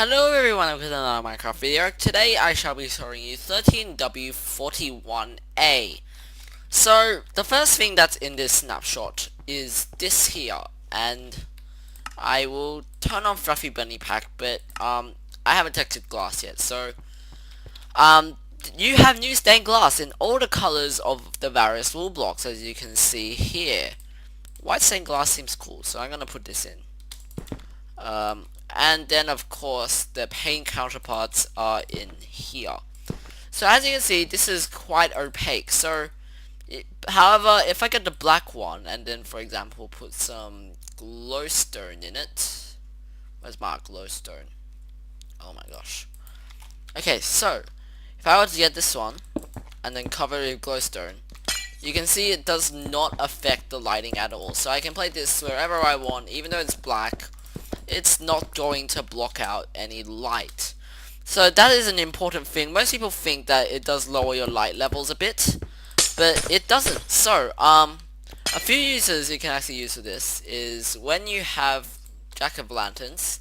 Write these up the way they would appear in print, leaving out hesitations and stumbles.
Hello everyone, welcome to another Minecraft video. Today I shall be showing you 13W41A. So, the first thing that's in this snapshot is this here, and I will turn on Fluffy Bunny Pack, but I haven't textured glass yet, so you have new stained glass in all the colors of the various wool blocks, as you can see here. White stained glass seems cool, so I'm gonna put this in. And then of course the paint counterparts are in here. So as you can see, this is quite opaque. So however, if I get the black one and then for example put some glowstone in it, where's my glowstone? Oh my gosh. Okay, so if I were to get this one and then cover it with glowstone, you can see it does not affect the lighting at all. So I can play this wherever I want, even though it's black. It's not going to block out any light. So that is an important thing. Most people think that it does lower your light levels a bit, but it doesn't. So, a few uses you can actually use for this is when you have jack-o'-lanterns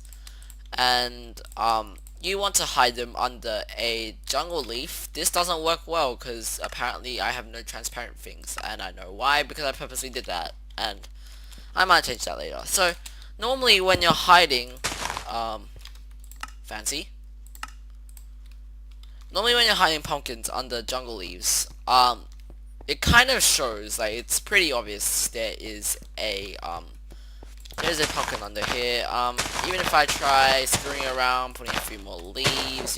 and you want to hide them under a jungle leaf. This doesn't work well because apparently I have no transparent things, and I know why, because I purposely did that, and I might change that later. So normally when you're hiding, fancy. Normally when you're hiding pumpkins under jungle leaves, it kind of shows, like it's pretty obvious there's a pumpkin under here. Even if I try screwing around, putting a few more leaves,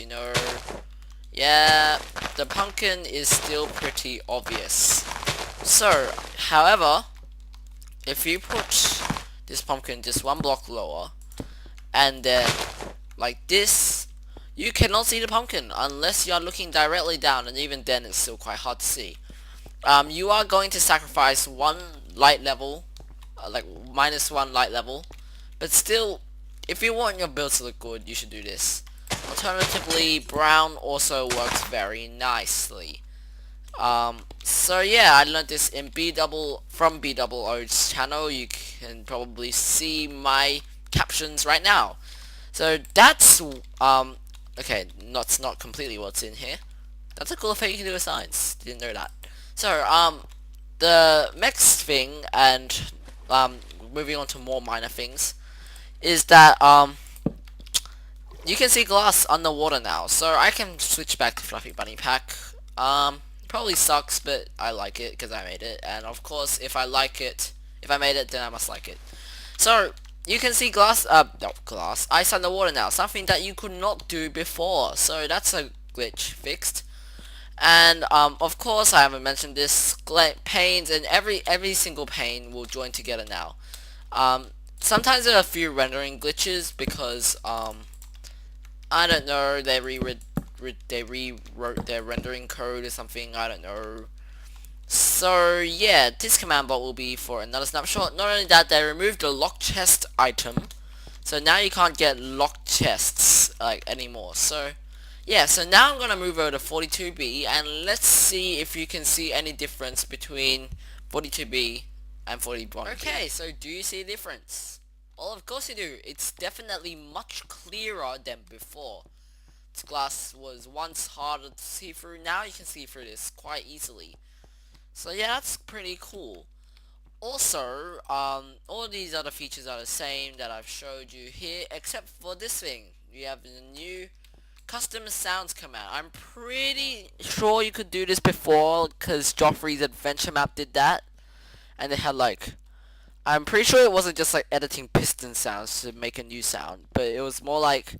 yeah, the pumpkin is still pretty obvious. So, however, if you put this pumpkin just one block lower, and then like this, you cannot see the pumpkin unless you are looking directly down, and even then it's still quite hard to see. You are going to sacrifice one light level, like -1 light level, but still, if you want your build to look good, you should do this. Alternatively, brown also works very nicely. So yeah, I learned this in from B-double-O's channel. You can probably see my captions right now. So that's, okay, that's not completely what's in here. That's a cool thing you can do with science. Didn't know that. So, the next thing, and, moving on to more minor things, is that, you can see glass underwater now. So I can switch back to Fluffy Bunny Pack. Probably sucks, but I like it because I made it. And of course, if I made it, then I must like it. So, you can see ice underwater now, something that you could not do before. So that's a glitch fixed. And of course, I haven't mentioned this, panes, and every single pane will join together now. Sometimes there are a few rendering glitches because I don't know, they rewrote their rendering code or something, I don't know. So yeah, this command block will be for another snapshot. Not only that, they removed the lock chest item, so now you can't get locked chests like anymore. So yeah, so now I'm gonna move over to 42B and let's see if you can see any difference between 42B and 41B. Okay, so do you see a difference? Well, of course you do. It's definitely much clearer than before. This glass was once harder to see through. Now you can see through this quite easily. So yeah, that's pretty cool. Also, all these other features are the same that I've showed you here, except for this thing. You have the new custom sounds command. I'm pretty sure you could do this before, because Joffrey's adventure map did that. And they had like, I'm pretty sure it wasn't just like editing piston sounds to make a new sound, but it was more like,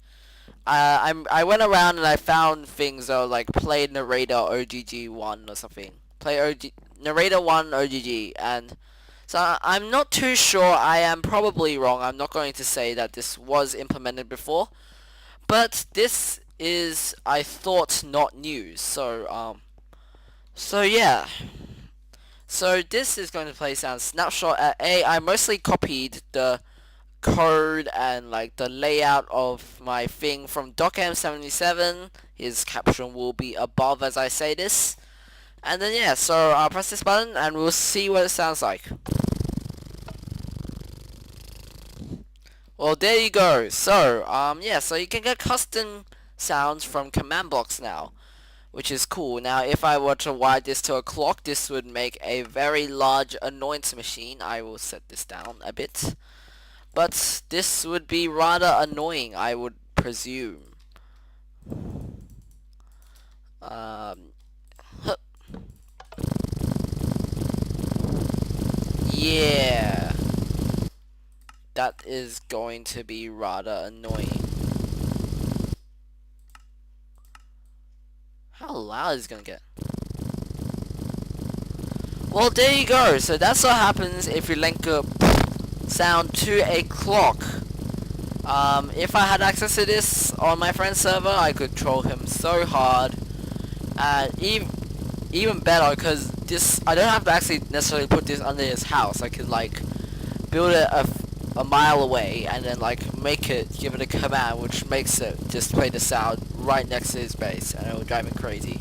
I went around and I found things that were like play narrator OGG1 or something. Play narrator 1 OGG, and so I'm not too sure. I am probably wrong. I'm not going to say that this was implemented before, but this is, I thought, not news. So yeah. So this is going to play sound snapshot at A. I mostly copied the code and like the layout of my thing from DocM77. His caption will be above as I say this. And then yeah, so I'll press this button and we'll see what it sounds like. Well, there you go. So, yeah, so you can get custom sounds from command blocks now, which is cool. Now, if I were to wire this to a clock, this would make a very large annoyance machine. I will set this down a bit. But this would be rather annoying, I would presume. Um, yeah, that is going to be rather annoying. How loud is it gonna get? Well, there you go. So that's what happens if you link a sound to a clock. If I had access to this on my friend's server, I could troll him so hard. Even better, because this, I don't have to actually necessarily put this under his house. I could like build it a mile away and then like give it a command which makes it just play the sound right next to his base, and it will drive him crazy.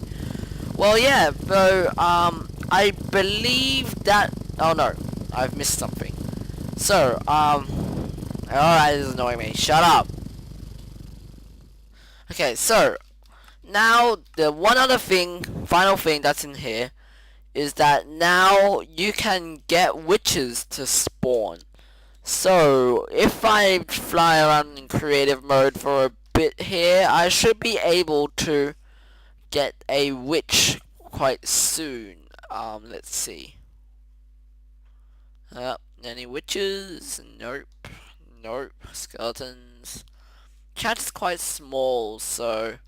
Well, yeah, so I believe that, oh no, I've missed something. So, alright, this is annoying me. Shut up. Okay, so now the one other thing, final thing that's in here is that now you can get witches to spawn. So if I fly around in creative mode for a bit here, I should be able to get a witch quite soon. Let's see. Any witches? Nope. Nope. Skeletons. Chat is quite small, so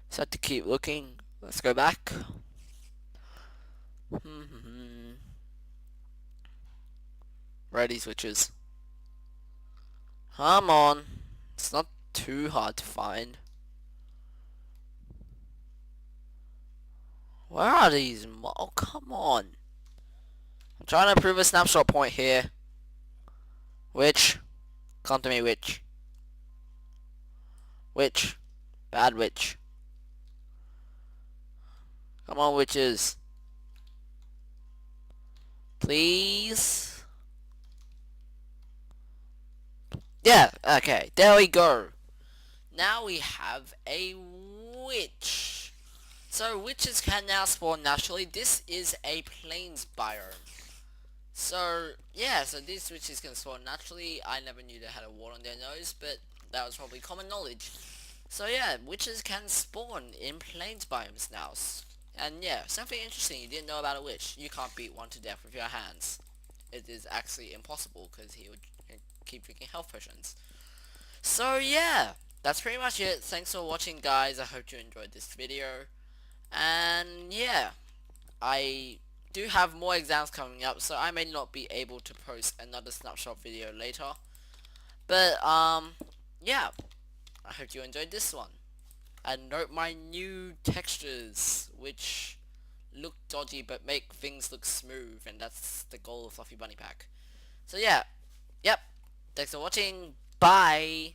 just have to keep looking. Let's go back. Where are these witches? Come on. It's not too hard to find. Where are these? Oh, come on. I'm trying to prove a snapshot point here. Witch. Come to me, witch. Witch. Bad witch. Come on, witches. Please. Yeah, okay. There we go. Now we have a witch. So witches can now spawn naturally. This is a plains biome. So yeah, so these witches can spawn naturally. I never knew they had a wart on their nose, but that was probably common knowledge. So yeah, witches can spawn in plains biomes now. And yeah, something interesting you didn't know about a witch. You can't beat one to death with your hands. It is actually impossible because he would keep drinking health potions. So yeah, that's pretty much it. Thanks for watching, guys. I hope you enjoyed this video. And yeah, I do have more exams coming up, so I may not be able to post another snapshot video later. But yeah, I hope you enjoyed this one. And note my new textures, which look dodgy but make things look smooth, and that's the goal of Fluffy Bunny Pack. So yeah, yep, thanks for watching, bye!